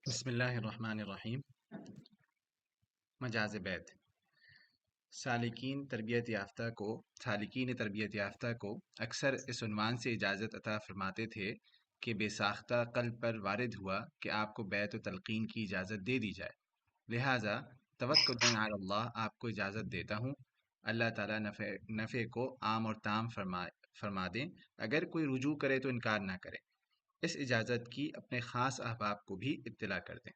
بسم اللہ الرحمن الرحیم۔ مجاز بیت سالکین تربیت یافتہ کو اکثر اس عنوان سے اجازت عطا فرماتے تھے کہ بے ساختہ قلب پر وارد ہوا کہ آپ کو بیت و تلقین کی اجازت دے دی جائے، لہٰذا توکل علی اللہ آپ کو اجازت دیتا ہوں، اللہ تعالیٰ نفع کو عام اور تام فرما دیں، اگر کوئی رجوع کرے تو انکار نہ کرے، اس اجازت کی اپنے خاص احباب کو بھی اطلاع کر دیں۔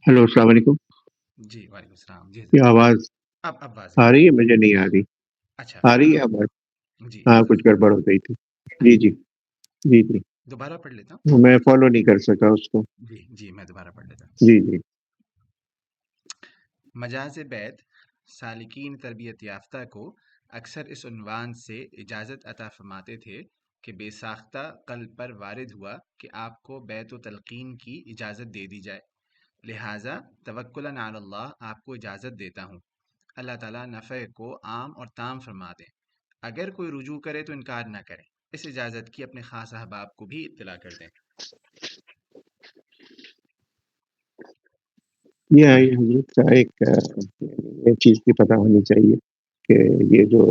ہیلو، السلام علیکم۔ جی وعلیکم السلام۔ جی یہ آواز اب واضح آ رہی ہے؟ مجھے نہیں آ رہی۔ اچھا آ رہی ہے آواز؟ جی ہاں، اب کچھ گڑبڑ ہو گئی تھی۔ جی اچھا جی جی جی، دوبارہ پڑھ لیتا میں فالو نہیں کر سکا اس کو۔ ہوں۔ جی میں دوبارہ پڑھ لیتا ہوں۔ جی جی مجاز بیت سالکین تربیت یافتہ کو اکثر اس عنوان سے اجازت عطا فرماتے تھے کہ بے ساختہ قلب پر وارد ہوا کہ آپ کو بیت و تلقین کی اجازت دے دی جائے، لہٰذا توکلاً علی اللہ آپ کو اجازت دیتا ہوں، اللہ تعالیٰ نفع کو عام اور تام فرما دیں، اگر کوئی رجوع کرے تو انکار نہ کریں، اس اجازت کی اپنے خاص احباب کو بھی اطلاع کر دیں۔ یہ حضرت کا ایک چیز کی پتہ ہونی چاہیے کہ یہ جو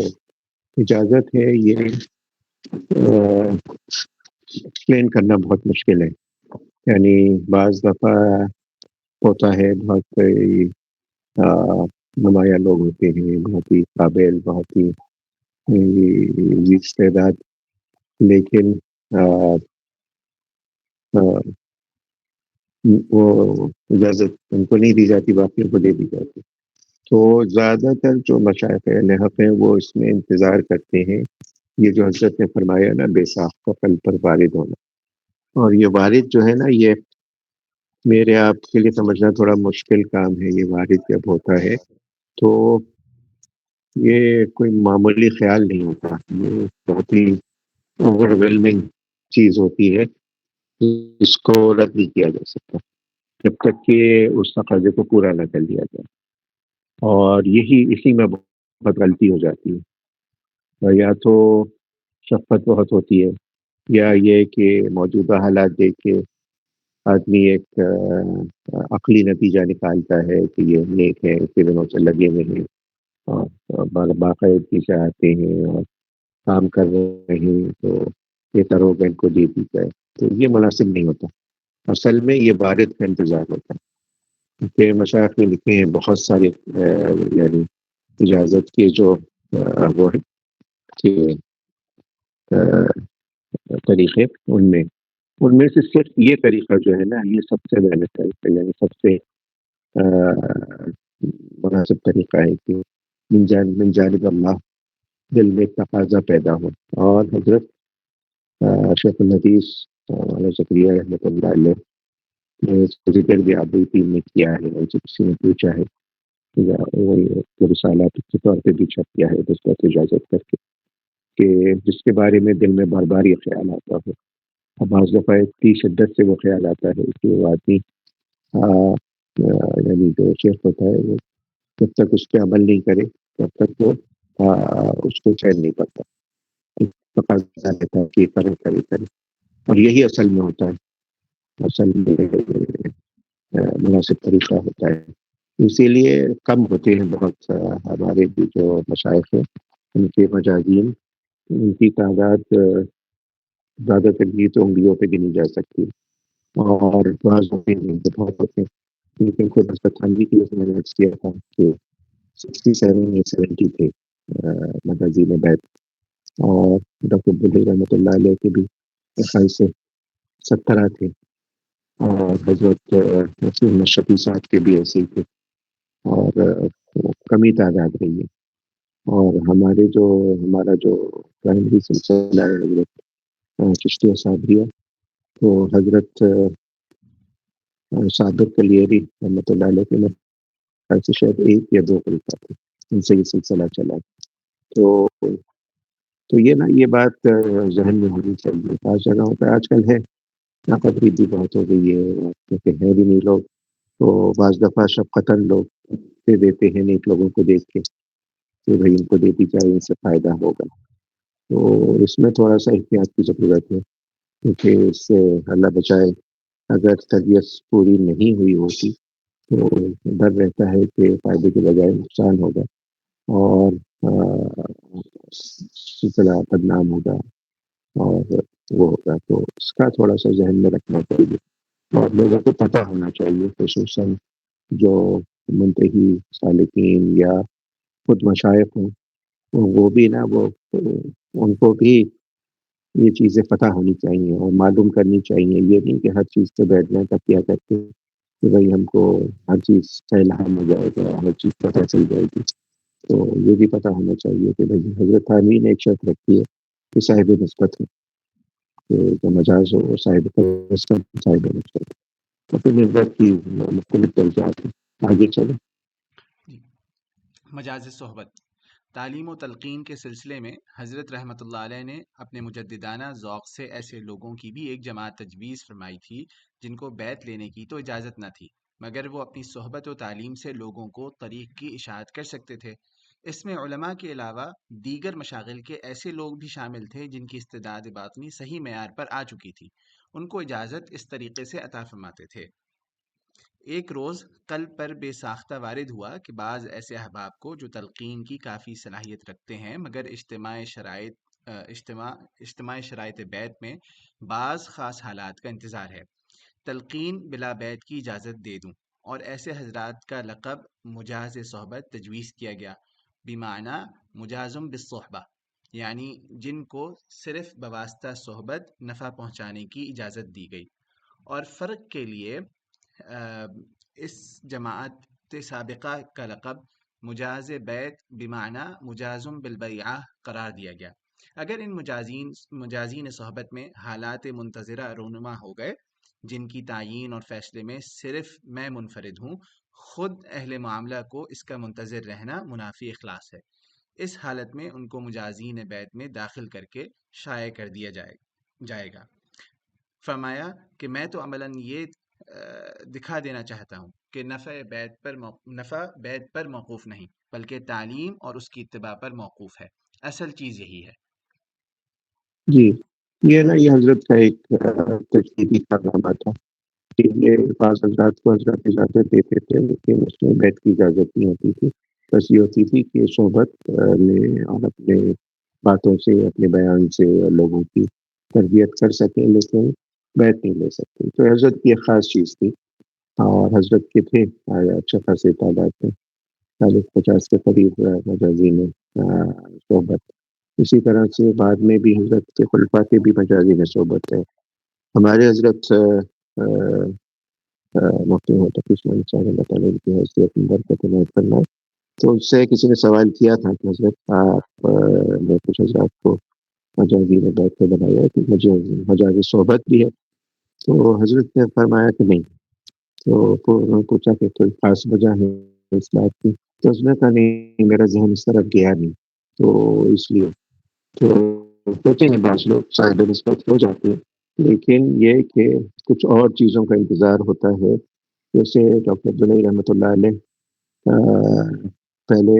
اجازت ہے یہ ایکسپلین کرنا بہت مشکل ہے۔ یعنی بعض دفعہ ہوتا ہے، بہت نمایاں لوگ ہوتے ہیں، بہت ہی قابل، بہت ہی ذی استعداد، لیکن وہ اجازت ان کو نہیں دی جاتی، باقیوں کو دے دی جاتی۔ تو زیادہ تر جو مشائخ اہل حق ہیں وہ اس میں انتظار کرتے ہیں، یہ جو حضرت نے فرمایا نا بے ساختہ قلب پر وارد ہونا، اور یہ وارد جو ہے نا، یہ میرے آپ کے لیے سمجھنا تھوڑا مشکل کام ہے۔ یہ وارد جب ہوتا ہے تو یہ کوئی معمولی خیال نہیں ہوتا، یہ بہت ہی اوور ویلمنگ چیز ہوتی ہے، اس کو رد نہیں کیا جا سکتا جب تک کہ اس تقاضے کو پورا نہ کر لیا جائے، اور اسی میں بہت غلطی ہو جاتی ہے۔ یا تو شفقت بہت ہوتی ہے، یا یہ کہ موجودہ حالات دیکھ کے آدمی ایک عقلی نتیجہ نکالتا ہے کہ یہ نیک ہے، اتنے دنوں سے لگے ہوئے ہیں اور باقاعدگی سے آتے ہیں اور کام کر رہے ہیں، تو یہ تروگ ان کو دے دی جائے، تو یہ مناسب نہیں ہوتا۔ اصل میں یہ وارد کا انتظار ہوتا ہے کہ مشائخ نے لکھے ہیں بہت سارے یعنی اجازت کے جو وہ ہے کہ طریقے، ان میں سے صرف یہ طریقہ جو ہے نا، یہ سب سے محنت طریقہ، یعنی سب سے مناسب طریقہ ہے کہ من جانب اللہ دل میں تقاضا پیدا ہو۔ اور حضرت شیخ الحدیث مولانا زکریا رحمۃ اللہ علیہ نے اس کا ذکر بھی عبدالدین میں کیا ہے، اور جب کسی نے پوچھا ہے یا وہ رسالات کے طور پہ بھی چھپ کیا ہے بصورت اجازت کر کے، کہ جس کے بارے میں دل میں بار بار یہ خیال آتا ہو، اب بعض دفعہ اتنی شدت سے وہ خیال آتا ہے کہ وہ آدمی یعنی جو شیخ ہوتا ہے وہ جب تک اس پہ عمل نہیں کرے تب تک وہ اس کو چین نہیں پڑتا، تقاضا رہتا ہے کہ کرے، اور یہی اصل میں ہوتا ہے، اصل میں مناسب طریقہ ہوتا ہے۔ اسی لیے کم ہوتے ہیں بہت ہمارے بھی جو مشائخ ہیں، ان کے مجازین، ان کی تعداد زیادہ تر بھی تو انگلیوں پہ گنی جا سکتی ہے، اور بعض ہوتے ہیں تو بہت ہوتے ہیں، لیکن خود حضرت خانوی کی میں نے عرض کیا تھا کہ 67 یا 70 تھے مجازین بیت، اور ڈاکٹر عبداللہ رحمۃ اللہ علیہ کے بھی خیال سے 17 تھے، اور حضرت نصیر شفیع صاحب کے بھی ایسے ہی تھے، اور کمی تعداد رہی ہے۔ اور ہمارا جو پرائمری سلسلہ ہے حضرت چشتیہ صابریہ، تو حضرت صادق کلیری رحمۃ اللہ علیہ کے میں خیال سے شاید 1 یا 2 خلیفہ تھے، ان سے یہ سلسلہ چلا۔ تو یہ بات ذہن میں ہونی چاہیے۔ بعض جگہ ہوتا ہے، آج کل ہے ناقدری بھی بہت ہو گئی ہے، کیونکہ ہے بھی نہیں لوگ، تو بعض دفعہ شفقتاً لوگ دے دیتے ہیں نیک لوگوں کو دیکھ کے کہ بھائی ان کو دے دی جائے، ان سے فائدہ ہوگا۔ تو اس میں تھوڑا سا احتیاط کی ضرورت ہے، کیونکہ اس سے اللہ بچائے اگر تربیت پوری نہیں ہوئی ہوتی تو ڈر رہتا ہے کہ فائدے کے بجائے نقصان ہوگا اور سلسلہ بدنام ہوگا اور وہ ہوگا، تو اس کا تھوڑا سا ذہن میں رکھنا چاہیے اور لوگوں کو پتہ ہونا چاہیے، خصوصاً جو منتہی سالکین یا خود مشائق ہوں، وہ بھی نا وہ ان کو بھی یہ چیزیں پتہ ہونی چاہیے اور معلوم کرنی چاہیے، یہ نہیں کہ ہر چیز پہ بیٹھنا تکیہ کرتے کہ بھائی ہم کو ہر چیز کا الہام ہو جائے گا، ہر چیز پتہ چل جائے گی، تو یہ بھی پتہ ہونا چاہیے کہ بھائی حضرت علی نے ایک شرط رکھی ہے کہ صاحب نسبت ہے، کہ جو مجاز ہو وہ صاحب نسبت صاحب نسبت، تو پھر نسبت کی مختلف درجات ہیں، آگے چلیں۔ جی، مجاز صحبت تعلیم و تلقین کے سلسلے میں حضرت رحمۃ اللہ علیہ نے اپنے مجددانہ ذوق سے ایسے لوگوں کی بھی ایک جماعت تجویز فرمائی تھی جن کو بیعت لینے کی تو اجازت نہ تھی، مگر وہ اپنی صحبت و تعلیم سے لوگوں کو طریق کی اشاعت کر سکتے تھے۔ اس میں علماء کے علاوہ دیگر مشاغل کے ایسے لوگ بھی شامل تھے جن کی استعداد باطنی صحیح معیار پر آ چکی تھی، ان کو اجازت اس طریقے سے عطا فرماتے تھے۔ ایک روز قلب پر بے ساختہ وارد ہوا کہ بعض ایسے احباب کو جو تلقین کی کافی صلاحیت رکھتے ہیں مگر اجتماع شرائط بیت میں بعض خاص حالات کا انتظار ہے، تلقین بلا بیت کی اجازت دے دوں، اور ایسے حضرات کا لقب مجاز صحبت تجویز کیا گیا، بیمعنی مجازم بالصحبہ، یعنی جن کو صرف بواسطہ صحبت نفع پہنچانے کی اجازت دی گئی۔ اور فرق کے لیے اس جماعت سابقہ کا لقب مجاز بیت بمعنی مجازم بالبیعہ قرار دیا گیا۔ اگر ان مجازین صحبت میں حالات منتظرہ رونما ہو گئے جن کی تعیین اور فیصلے میں صرف میں منفرد ہوں، خود اہل معاملہ کو اس کا منتظر رہنا منافی اخلاص ہے، اس حالت میں ان کو مجازین بیت میں داخل کر کے شائع کر دیا جائے گا۔ فرمایا کہ میں تو عملاً یہ دکھا دینا چاہتا ہوں کہ نفع بیت پر موقوف نہیں بلکہ تعلیم اور اس کی اتباع پر موقوف ہے، اصل چیز یہی ہے۔ جی، یہ نا یہ حضرت کا ایک تجدیدی کارنامہ تھا کہ یہ بعض حضرات کو حضرت اجازت دیتے تھے لیکن اس میں بیت کی اجازت نہیں ہوتی تھی، بس یہ ہوتی تھی کہ صحبت میں اور اپنے باتوں سے اپنے بیان سے لوگوں کی تربیت کر سکیں لیکن بیت نہیں لے سکتے، تو حضرت کی ایک خاص چیز تھی اور حضرت کے تھے اچھا خاصے تعداد میں 40-50 کے قریب مجازین صحبت، اسی طرح سے بعد میں بھی حضرت کے خلفاء کے بھی مجازین صحبت ہے۔ ہمارے حضرت مفتی محمد عثمان صاحب اللہ تعالیٰ کی حیثیت میں برکت عنایت فرمائے، تو اس سے کسی نے سوال کیا تھا کہ حضرت آپ نے کچھ حضرات کو مجازین بیت پہ بنایا ہے کہ مجھے مجاز صحبت بھی ہے، تو حضرت نے فرمایا کہ نہیں، تو انہوں نے پوچھا کہ کوئی خاص وجہ ہے اس بات کی، تو اس نے کہا نہیں میرا ذہن اس طرف گیا نہیں، تو اس لیے تو ہوتے ہیں بعض لوگ صاحب نسبت ہو جاتے ہیں لیکن یہ کہ کچھ اور چیزوں کا انتظار ہوتا ہے، جیسے ڈاکٹر عبداللہ رحمۃ اللہ علیہ پہلے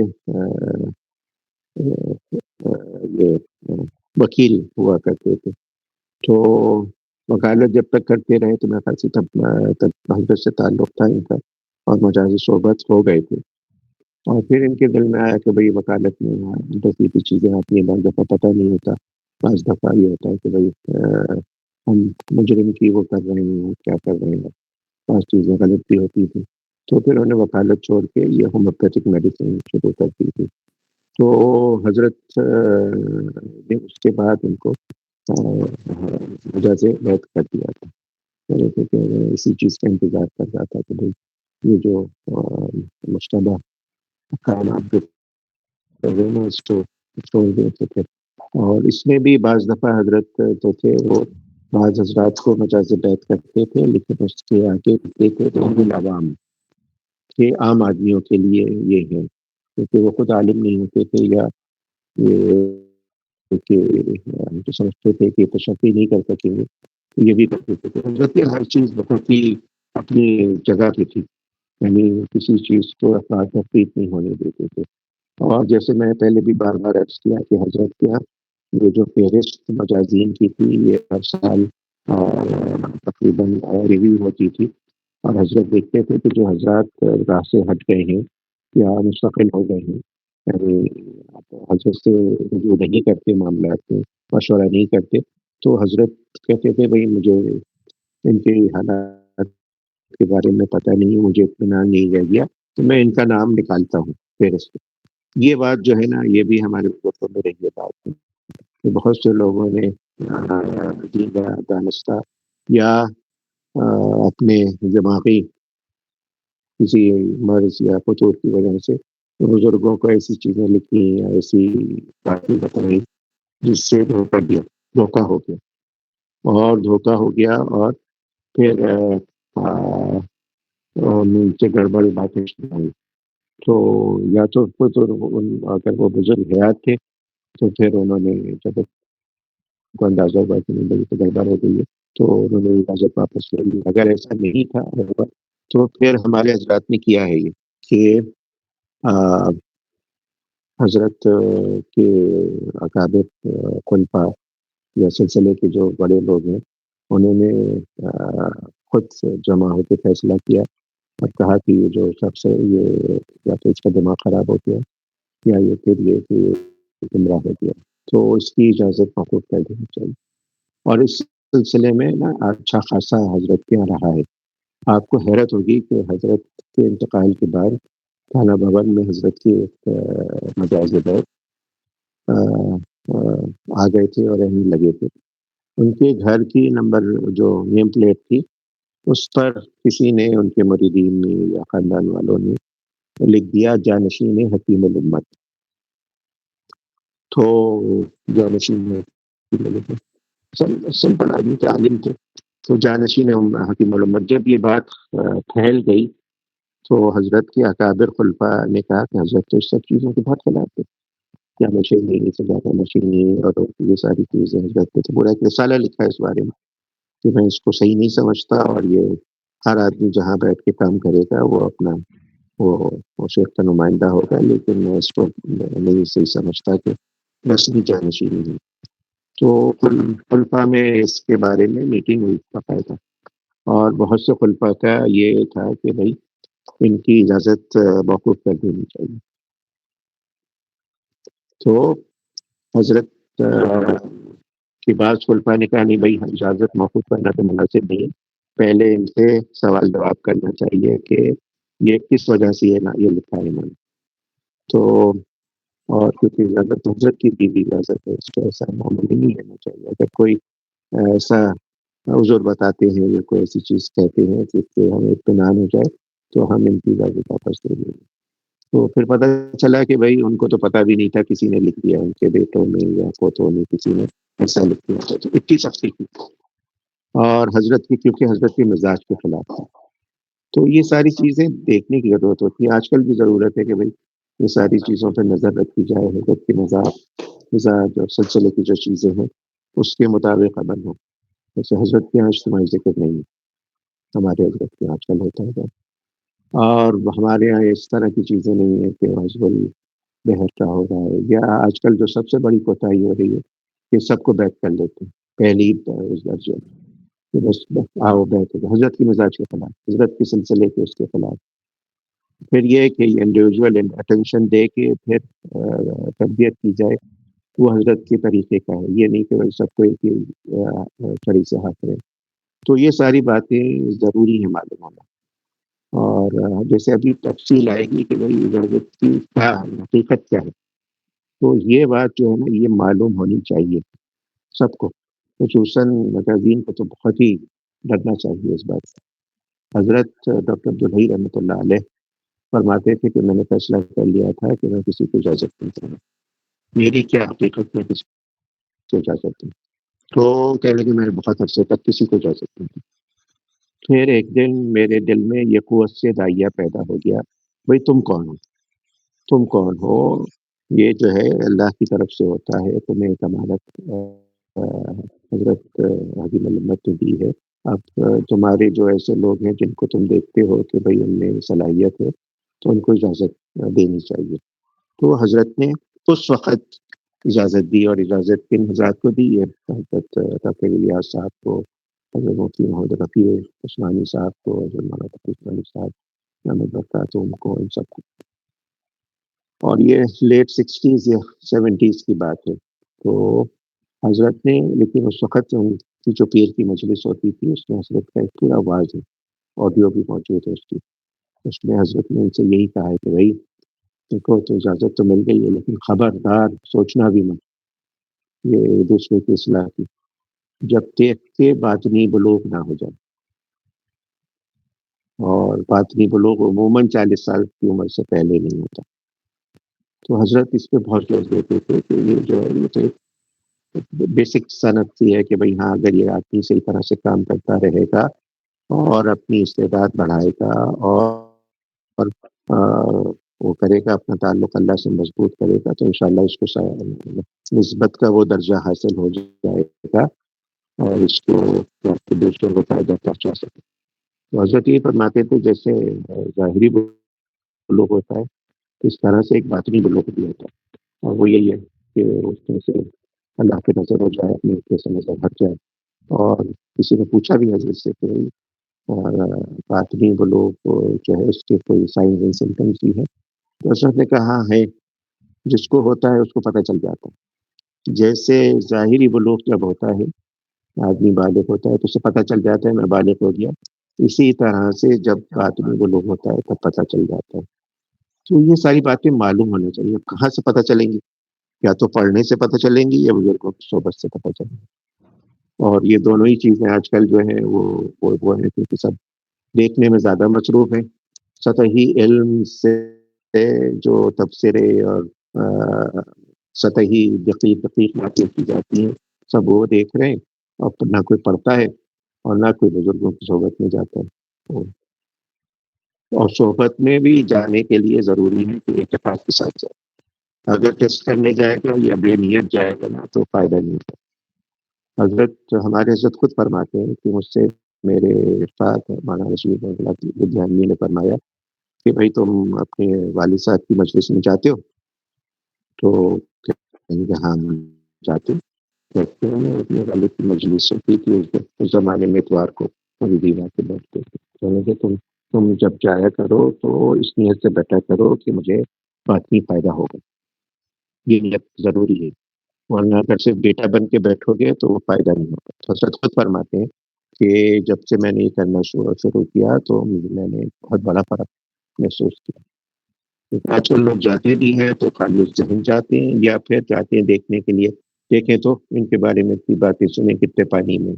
یہ وکیل ہوا کرتے تھے، تو وکالت جب تک کرتے رہے تو میرے خیال سے تب حضرت سے تعلق تھا ان کا اور مجاز صحبت ہو گئے تھے، اور پھر ان کے دل میں آیا کہ بھئی وکالت میں دوسری چیزیں آتی ہیں، بعض دفعہ پتہ نہیں ہوتا، بعض دفعہ یہ ہوتا ہے کہ بھئی ہم مجرم کی وہ کر رہے ہیں کیا کر رہے ہیں، بعض چیزیں غلط بھی ہوتی تھی، تو پھر انہوں نے وکالت چھوڑ کے یہ ہومیوپیتھک میڈیسن شروع کر دی تھی، تو حضرت نے اس کے بعد ان کو مجاز بیت کر دیا تھا، کہ اسی چیز کا انتظار کر رہا تھا کہ بھئی یہ جو مشتبہ کائنات کے اس کو چھوڑ دیتے تھے، اور اس میں بھی بعض دفعہ حضرت جو تھے وہ بعض حضرات کو مجاز بیت کرتے تھے لیکن اس کے آگے دیتے تھے عوام کہ عام آدمیوں کے لیے یہ ہے، کیونکہ وہ خود عالم نہیں ہوتے تھے یا کہ ہم تو سمجھتے تھے کہ تشفی نہیں کر سکیں گے، یہ بھی کرتے تھے، حضرت کی ہر چیز بہت ہی اپنی جگہ پہ تھی، یعنی کسی چیز کو افراد تفریق نہیں ہونے دیتے تھے، اور جیسے میں پہلے بھی بار بار عرض کیا کہ حضرت کیا یہ جو فہرست مجازین کی تھی یہ ہر سال تقریباً ریویو ہوتی تھی، اور حضرت دیکھتے تھے کہ جو حضرات راہ سے ہٹ گئے ہیں یا مستقل ہو گئے ہیں، یعنی حضرت سے رجوع نہیں کرتے، معاملات میں مشورہ نہیں کرتے، تو حضرت کہتے تھے بھائی مجھے ان کے حالات کے بارے میں پتہ نہیں ہے، مجھے اطمینان نہیں رہ گیا، تو میں ان کا نام نکالتا ہوں فہرست میں۔ یہ بات جو ہے نا، یہ بھی ہمارے بزرگوں میں رہی ہے بات کہ بہت سے لوگوں نے دین دانستہ یا اپنے دماغی کسی مرض یا فطور کی وجہ سے بزرگوں کو ایسی چیزیں لکھی یا ایسی باتیں بتائی جس سے دھوکہ ہو گیا، اور دھوکہ ہو گیا، اور پھر نیچے گڑبڑ باتیں سنائی۔ تو یا تو اگر وہ بزرگ حیات تھے تو پھر انہوں نے جب کو اندازہ ہوا کہ نہیں تو گڑبڑ ہو گئی ہے تو انہوں نے اجازت واپس لے لی۔ اگر ایسا نہیں تھا تو پھر ہمارے حضرات نے کیا ہے یہ کہ حضرت کے اکابر خلفاء یا سلسلے کے جو بڑے لوگ ہیں انہوں نے خود سے جمع ہو کے فیصلہ کیا اور کہا کہ یہ جو شخص ہے یہ یا تو اس کا دماغ خراب ہو گیا یا یہ پھر یہ کہ گمراہ ہو گیا، تو اس کی اجازت موقوف کر دینی چاہیے۔ اور اس سلسلے میں نا اچھا خاصا حضرت کے یہاں رہا ہے۔ آپ کو حیرت ہوگی کہ حضرت کے انتقال کے بعد خانہ بھون میں حضرت کی ایک مجاز بیت آ گئے تھے اور رہنے لگے تھے۔ ان کے گھر کی نمبر جو نیم پلیٹ تھی اس پر کسی نے، ان کے مریدین نے یا خاندان والوں نے لکھ دیا جانشین حکیم الامت۔ تو جانشین حکیم الامت سمپل آدمی کے عالم تھے، تو جانشین حکیم الامت۔ جب یہ بات پھیل گئی تو حضرت کے اکابر خلفاء نے کہا کہ حضرت تو اس سب چیزوں کے بہت خلاف تھے، کیا نشینی سجا نشینی اور یہ ساری چیزیں حضرت نے تو پورا ایک رسالہ لکھا ہے اس بارے میں کہ میں اس کو صحیح نہیں سمجھتا، اور یہ ہر آدمی جہاں بیٹھ کے کام کرے گا وہ اپنا وہ شیخ کا نمائندہ ہوگا، لیکن میں اس کو نہیں صحیح سمجھتا کہ رسمی جانشینی ہے۔ تو خلفاء میں اس کے بارے میں میٹنگ ہوئی باقاعدہ، اور بہت سے خلفاء کا یہ تھا کہ بھائی ان کی اجازت موقوف کر دینی چاہیے۔ تو حضرت کی بعض خلفاء نے کہا نہیں بھائی اجازت موقوف کرنا تو مناسب نہیں ہے، پہلے ان سے سوال جواب کرنا چاہیے کہ یہ کس وجہ سے یہ لکھا ہے انہوں نے۔ تو اور کیونکہ اجازت حضرت کی دی اجازت ہے، اس کو ایسا معاملہ نہیں لینا چاہیے۔ اگر کوئی ایسا عذر بتاتے ہیں یا کوئی ایسی چیز کہتے ہیں جس سے ہمیں اطمینان ہو جائے تو ہم ان کی اجازت واپس دے دیں گے۔ تو پھر پتہ چلا کہ بھائی ان کو تو پتہ بھی نہیں تھا، کسی نے لکھ دیا، ان کے بیٹوں میں یا پوتوں میں کسی نے ایسا لکھ دیا، تو اتنی سختی کی اور حضرت کی، کیونکہ حضرت کے مزاج کے خلاف تھا۔ تو یہ ساری چیزیں دیکھنے کی ضرورت ہوتی ہے، آج کل بھی ضرورت ہے کہ بھائی یہ ساری چیزوں پہ نظر رکھی جائے، حضرت کے مزاج اور سلسلے کی جو چیزیں ہیں اس کے مطابق عمل ہو۔ جیسے حضرت کے یہاں اجتماعی ذکر نہیں ہے، ہمارے حضرت کے آج کل ہوتا ہے، اور ہمارے یہاں اس طرح کی چیزیں نہیں ہیں کہ حزب بہتا ہو رہا ہے، یا آج کل جو سب سے بڑی کوتاہی ہو رہی ہے کہ سب کو بیت کر لیتے ہیں پہلی درجے کہ بس آؤ بیت ہو، حضرت کی مزاج کے خلاف، حضرت کے سلسلے کے اس کے خلاف۔ پھر یہ کہ انڈیویجول اٹینشن دے کے پھر تربیت کی جائے، وہ حضرت کے طریقے کا ہے، یہ نہیں کہ بھائی سب کو ایک ہی چھڑی سے ہاتھ رہے۔ تو یہ ساری باتیں ضروری ہیں معلوم ہونا، اور جیسے ابھی تفصیل آئے گی کہ بھائی اجازت کی کیا حقیقت کیا ہے، تو یہ بات جو ہے نا یہ معلوم ہونی چاہیے سب کو، خصوصاً مجاہدین کو تو بہت ہی ڈرنا چاہیے اس بات سے۔ حضرت ڈاکٹر عبدالحی رحمۃ اللہ علیہ فرماتے تھے کہ میں نے فیصلہ کر لیا تھا کہ میں کسی کو اجازت نہیں دوں گا، میری کیا حقیقت میں کسی کو اجازت دوں، تو کہنے لگے میں بہت عرصے تک کسی کو اجازت نہیں دی۔ پھر ایک دن میرے دل میں یہ قوت سے داعیہ پیدا ہو گیا، بھائی تم کون ہو، تم کون ہو؟ یہ جو ہے اللہ کی طرف سے ہوتا ہے، تمہیں ایک امانت حضرت حکیم الامت نے دی ہے، اب تمہارے جو ایسے لوگ ہیں جن کو تم دیکھتے ہو کہ بھائی ان میں صلاحیت ہے تو ان کو اجازت دینی چاہیے۔ تو حضرت نے اس وقت اجازت دی، اور اجازت کن حضرات کو دی؟ یہ حضرت تقی الیاس صاحب کو، حضرت مفتی محمد رفیع عثمانی صاحب کو، حضرت مولانا تقی عثمانی صاحب محمد برکاتہم کو، ان سب کو. اور یہ لیٹ 60s یا 70s کی بات ہے. تو حضرت نے، لیکن اس وقت ان کی جو پیر کی مجلس ہوتی تھی اس میں حضرت کا ایک پورا واعظ ہے، آڈیو بھی موجود ہے اس کی. اس میں حضرت نے ان سے یہی کہا ہے کہ بھائی دیکھو، تو اجازت تو مل گئی ہے لیکن خبردار سوچنا بھی مت یہ دوسرے کی اصلاح کی، جب دیکھ کے باطنی بلوغ نہ ہو جائے. اور باطنی بلوغ عموماً 40 سال کی عمر سے پہلے نہیں ہوتا. تو حضرت اس پہ بہت زور دیتے تھے کہ یہ جو ہے یہ تو بیسک صنعت سی ہے کہ بھائی ہاں، اگر یہ آدمی صحیح طرح سے کام کرتا رہے گا اور اپنی استعداد بڑھائے گا اور وہ کرے گا، اپنا تعلق اللہ سے مضبوط کرے گا، تو انشاءاللہ اس کو نسبت کا وہ درجہ حاصل ہو جائے گا اور اس کو دوسروں کو فائدہ پہنچا سکے. تو حضرت یہ فرماتے تھے جیسے ظاہری بلوغ ہوتا ہے اس طرح سے ایک باطنی بلوغ بھی ہوتا ہے، اور وہ یہی ہے کہ اس میں سے اللہ کی نظر ہو جائے، اپنے اوپر سے نظر ہٹ جائے. اور کسی نے پوچھا بھی حضرت سے کہ باطنی بلوغ جو ہے اس کے کوئی سائنز اینڈ سمٹمز بھی ہے؟ تو حضرت نے کہا ہے، جس کو ہوتا ہے اس کو پتہ چل جاتا ہے. جیسے ظاہری بلوغ جب ہوتا ہے، آدمی بالغ ہوتا ہے تو اسے پتہ چل جاتا ہے میں بالغ ہو گیا، اسی طرح سے جب باطنی بلوغ ہوتا ہے تب پتہ چل جاتا ہے. تو یہ ساری باتیں معلوم ہونا چاہیے. کہاں سے پتہ چلیں گی؟ یا تو پڑھنے سے پتہ چلیں گی یا بزرگوں کی صحبت سے پتہ چلیں گی. اور یہ دونوں ہی چیزیں آج کل جو ہیں وہ ہیں، کیونکہ سب دیکھنے میں زیادہ مصروف ہیں. سطحی علم سے جو تبصرے اور سطحی دقیق باتیں کی جاتی ہیں سب وہ دیکھ رہے ہیں، اور نہ کوئی پڑھتا ہے اور نہ کوئی بزرگوں کی صحبت میں جاتا ہے. اور صحبت میں بھی جانے کے لیے ضروری ہے کہ اتفاق کے ساتھ جائے. اگر ٹیسٹ کرنے جائے گا یا بے نیت جائے گا نا تو فائدہ نہیں ہوتا. حضرت ہمارے حضرت خود فرماتے ہیں کہ مجھ سے میرے استاد مولانا رشید ودھیانوی نے فرمایا کہ بھائی تم اپنے والد صاحب کی مجلس میں جاتے ہو؟ تو کہیں کہ ہاں جاتے ہوں. کہتے ہیں میں اپنے والد کی مجلس ہوتی تھی اس زمانے میں اتوار کو دیوار کے بیٹھتے تھے. کہنے کہ تم جب جایا کرو تو اس نیت سے بیٹھا کرو کہ مجھے باطنی فائدہ ہوگا. یہ نیت ضروری ہے، ورنہ اگر صرف بیٹا بن کے بیٹھو گے تو وہ فائدہ نہیں ہوگا. حضرت خود فرماتے ہیں کہ جب سے میں نے یہ کرنا شروع کیا تو میں نے بہت بڑا فرق محسوس کیا. آج کل لوگ جاتے بھی ہیں تو خالی ذہن جاتے ہیں یا پھر جاتے ہیں دیکھنے کے لیے، دیکھیں تو ان کے بارے میں اتنی باتیں سنیں کتنے پانی میں،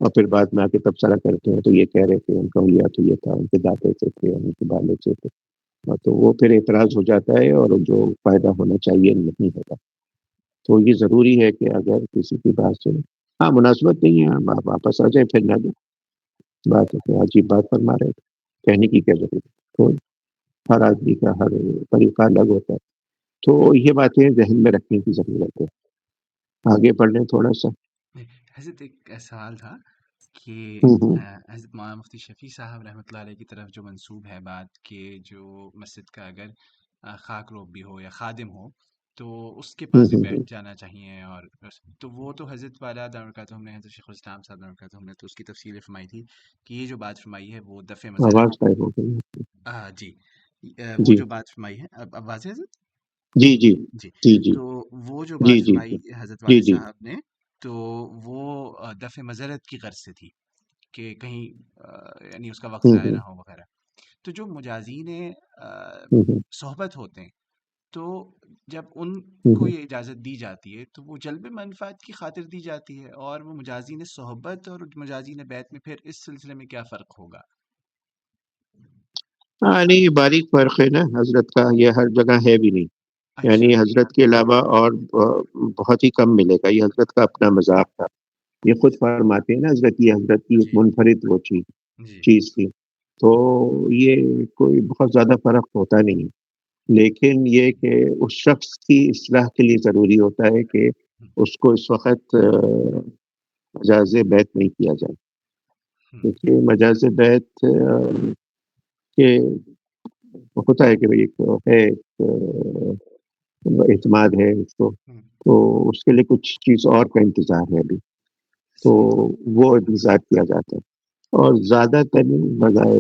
اور پھر بعد میں آ کے تبصرہ کرتے ہیں تو یہ کہہ رہے تھے ان کا ہولیا تو یہ تھا، ان کے دانتیں سے تھے، ان کے بالوں سے تھے. تو وہ پھر اعتراض ہو جاتا ہے اور جو فائدہ ہونا چاہیے نہیں ہوتا. تو یہ ضروری ہے کہ اگر کسی کی بات سنیں، ہاں مناسبت نہیں ہے آپ واپس آ جائیں، پھر نہ دیں. بات ہے عجیب بات فرما رہے تھے، کہنے کی کیا ضرورت ہے؟ تو ہر آدمی کا ہر طریقہ الگ ہوتا ہے. تو یہ باتیں ذہن میں رکھنے کی ضرورت ہے. آگے بڑھ لیں تھوڑا سا. حضرت ایک سوال تھا کہ ہوں حضرت مولانا مفتی شفیع صاحب رحمۃ اللہ علیہ کی طرف جو منسوب ہے بات کہ جو مسجد کا اگر خاک روب بھی ہو یا خادم ہو تو اس کے پاس بھی بیٹھ جانا چاہیے، اور تو وہ تو حضرت والا ہم نے حضرت شیخ الاسلام صاحب ہم نے تو اس کی تفصیل فرمائی تھی کہ یہ جو بات فرمائی ہے وہ دفع آواز مذرت. غائب ہو گئی. جی وہ جی جو بات فرمائی ہے اب واضح ہے حضرت؟ جی جی جی. جی جی تو وہ جو جی بات جی فرمائی حضرت جی والد جی. صاحب نے تو وہ دفع مذرت کی غرض سے تھی کہ کہیں یعنی اس کا وقت ضائع نہ ہو وغیرہ. تو جو مجازین صحبت ہوتے ہیں تو جب ان کو یہ اجازت دی جاتی ہے تو وہ جلب منفعت کی خاطر دی جاتی ہے، اور وہ مجازین صحبت اور مجازین بیت میں پھر اس سلسلے میں کیا فرق ہوگا؟ ہاں نہیں، یہ باریک فرق ہے نا حضرت کا، یہ ہر جگہ ہے بھی نہیں. اچھا. یعنی حضرت کے علاوہ اور بہت ہی کم ملے گا. یہ حضرت کا اپنا مذاق تھا. یہ خود فرماتے ہیں نا حضرت، یہ حضرت کی ایک جی منفرد وہ جی چیز تھی. تو یہ کوئی بہت زیادہ فرق ہوتا نہیں، لیکن یہ کہ اس شخص کی اصلاح کے لیے ضروری ہوتا ہے کہ اس کو اس وقت مجاز بیت نہیں کیا جائے. کیونکہ مجاز بیت کہ ہوتا ہے کہ بھئی ایک ہے اعتماد ہے اس کو، ہوں، تو اس کے لیے کچھ چیز اور کا انتظار ہے ابھی، تو صحیح، وہ انتظار کیا جاتا ہے۔ اور زیادہ تر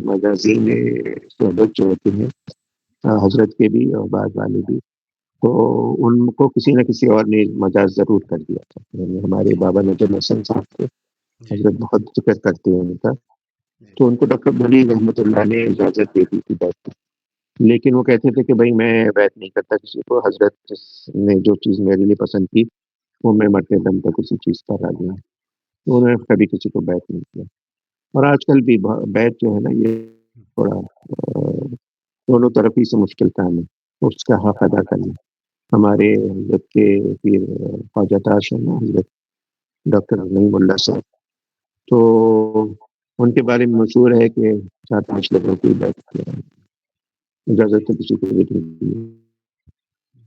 مجازین صحبت جو ہوتے ہیں حضرت کے بھی اور بعض والے بھی، تو ان کو کسی نہ کسی اور نے مجاز ضرور کر دیا تھا، یعنی ہمارے جی، بابا نجم حسن صاحب تھے، جی، حضرت بہت ذکر کرتے ہیں ان کا، جی، تو ان کو ڈاکٹر بلی رحمۃ اللہ نے اجازت دے دی تھی بیت کی، لیکن وہ کہتے تھے کہ بھائی میں بیت نہیں کرتا کسی کو، حضرت نے جو چیز میرے لیے پسند کی وہ میں مرتے دم تک اسی چیز پر راضی ہوں، تو انہوں نے کبھی کسی کو بیت نہیں کیا۔ اور آج کل بھی بیت جو ہے نا یہ ہوں، تھوڑا دونوں طرف ہی سے مشکل کام ہے، اس کا حق ادا کرنا۔ ہمارے حضرت کے پیر خواجہ تاش ہیں نا، حضرت ڈاکٹر نعیم اللہ صاحب، تو ان کے بارے میں مشہور ہے کہ 4-5 لوگوں کی بیعت جی، اجازت تو کسی کو بھی نہیں دی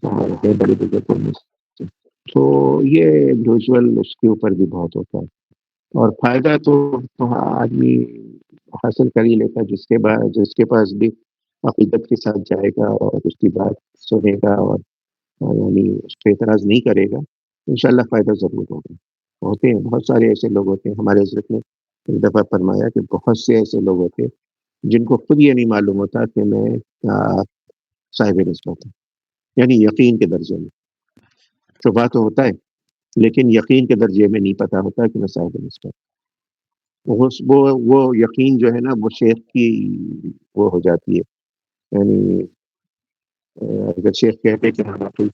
اور ہے بڑے بزرگوں میں سے۔ تو یہ انڈیویجول اس کے اوپر بھی بہت ہوتا ہے، اور فائدہ تو آدمی حاصل کر ہی لیتا ہے، جس کے پاس بھی عقیدت کے ساتھ جائے گا اور اس کی بات سنے گا اور یعنی اس پہ اعتراض نہیں کرے گا، انشاءاللہ فائدہ ضرور ہوگا۔ ہوتے ہیں بہت سارے ایسے لوگ ہوتے ہیں، ہمارے حضرت نے ایک دفعہ فرمایا کہ بہت سے ایسے لوگ ہوتے ہیں جن کو خود یہ نہیں معلوم ہوتا کہ میں صاحب نسبت ہوں، یعنی یقین کے درجے میں، شبہ تو ہوتا ہے لیکن یقین کے درجے میں نہیں پتا ہوتا کہ میں صاحب نسبت ہوں۔ وہ یقین جو ہے نا وہ شیخ کی وہ ہو جاتی ہے، یعنی اگر شیخ کہتے کہ ہاں تو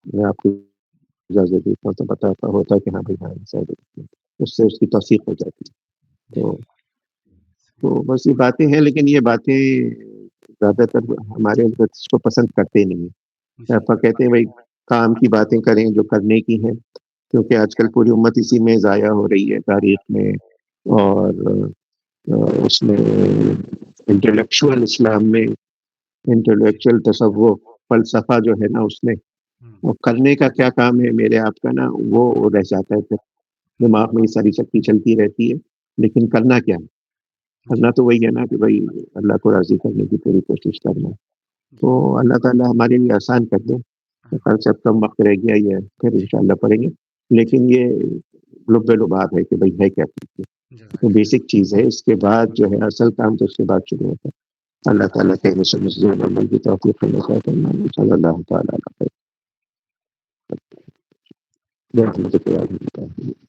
میں آپ کو اجازت دیتا ہوں تو بتاتا ہوتا کہ ہاں بھائی ہاں صاحب نسبت، اس سے اس کی توثیق ہو جاتی ہے۔ جی، تو تو بس یہ باتیں ہیں، لیکن یہ باتیں زیادہ تر ہمارے حضرت اس کو پسند کرتے نہیں ہیں، جی، آپ کہتے ہیں بھائی کام کی باتیں کریں جو کرنے کی ہیں، کیونکہ آج کل پوری امت اسی میں ضائع ہو رہی ہے، تاریخ میں اور اس میں انٹلیکچوئل اسلام میں، جی، انٹلیکچوئل تصوف فلسفہ جو ہے نا اس میں، ہوں، وہ کرنے کا کیا کام ہے میرے آپ کا نا، وہ رہ جاتا ہے، پھر ہوں، دماغ میں یہ ساری چکری چلتی رہتی ہے، لیکن کرنا کیا ہے؟ جی، کرنا تو وہی ہے نا کہ بھائی اللہ کو راضی کرنے کی پوری کوشش کرنا ہے۔ جی، تو اللہ تعالیٰ ہمارے لیے آسان کر دے، کل آمین، سے اب کم وقت رہ گیا یہ پھر جی، انشاءاللہ پڑھیں گے، جی، لیکن یہ لب لباب ہے کہ بھائی ہے کیا چیز، وہ جزاک اللہ، بیسک چیز ہے، اس کے بعد جو ہے اصل کام تو اس کے بعد شروع ہوتا ہے۔ اللہ تعالیٰ کے مسلم عمل کی توفیق نصیب فرمائے، صلی اللہ تعالیٰ علیہ وسلم۔